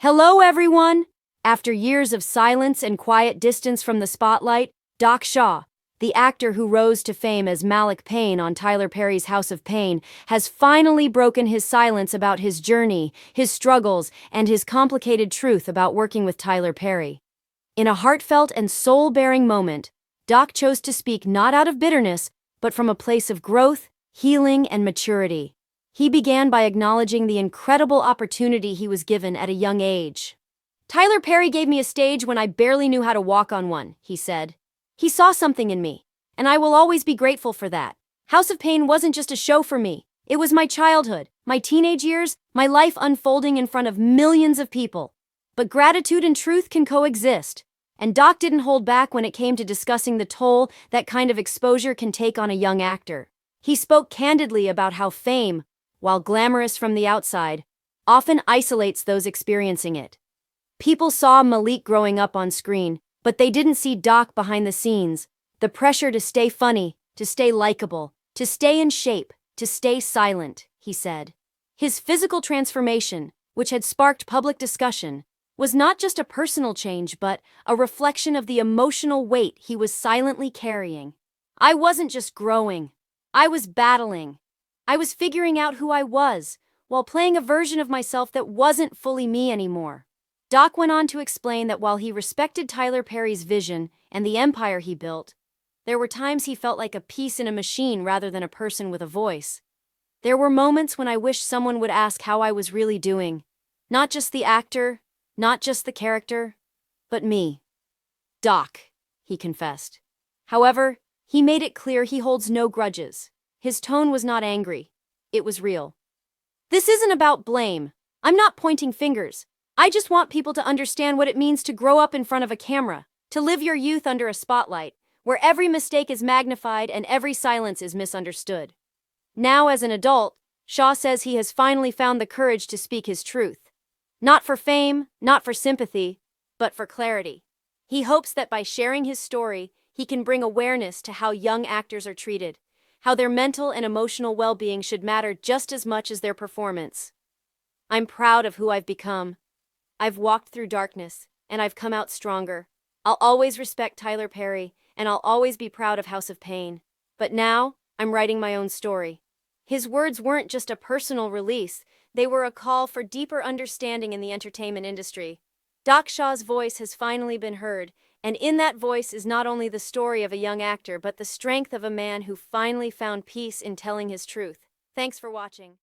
Hello, everyone! After years of silence and quiet distance from the spotlight, Doc Shaw, the actor who rose to fame as Malik Payne on Tyler Perry's House of Payne, has finally broken his silence about his journey, his struggles, and his complicated truth about working with Tyler Perry. In a heartfelt and soul-bearing moment, Doc chose to speak not out of bitterness, but from a place of growth, healing, and maturity. He began by acknowledging the incredible opportunity he was given at a young age. "Tyler Perry gave me a stage when I barely knew how to walk on one," he said. "He saw something in me, and I will always be grateful for that. House of Payne wasn't just a show for me. It was my childhood, my teenage years, my life unfolding in front of millions of people. But gratitude and truth can coexist." And Doc didn't hold back when it came to discussing the toll that kind of exposure can take on a young actor. He spoke candidly about how fame, while glamorous from the outside, often isolates those experiencing it. People saw Malik growing up on screen, but they didn't see Doc behind the scenes. The pressure to stay funny, to stay likable, to stay in shape, to stay silent, he said. His physical transformation, which had sparked public discussion, was not just a personal change but a reflection of the emotional weight he was silently carrying. "I wasn't just growing. I was battling. I was figuring out who I was, while playing a version of myself that wasn't fully me anymore." Doc went on to explain that while he respected Tyler Perry's vision and the empire he built, there were times he felt like a piece in a machine rather than a person with a voice. "There were moments when I wished someone would ask how I was really doing. Not just the actor, not just the character, but me." "Doc," he confessed. However, he made it clear he holds no grudges. His tone was not angry. It was real. "This isn't about blame. I'm not pointing fingers. I just want people to understand what it means to grow up in front of a camera, to live your youth under a spotlight, where every mistake is magnified and every silence is misunderstood." Now, as an adult, Shaw says he has finally found the courage to speak his truth. Not for fame, not for sympathy, but for clarity. He hopes that by sharing his story, he can bring awareness to how young actors are treated, how their mental and emotional well-being should matter just as much as their performance. "I'm proud of who I've become. I've walked through darkness, and I've come out stronger. I'll always respect Tyler Perry, and I'll always be proud of House of Payne. But now, I'm writing my own story." His words weren't just a personal release, they were a call for deeper understanding in the entertainment industry. Doc Shaw's voice has finally been heard, and in that voice is not only the story of a young actor, but the strength of a man who finally found peace in telling his truth. Thanks for watching.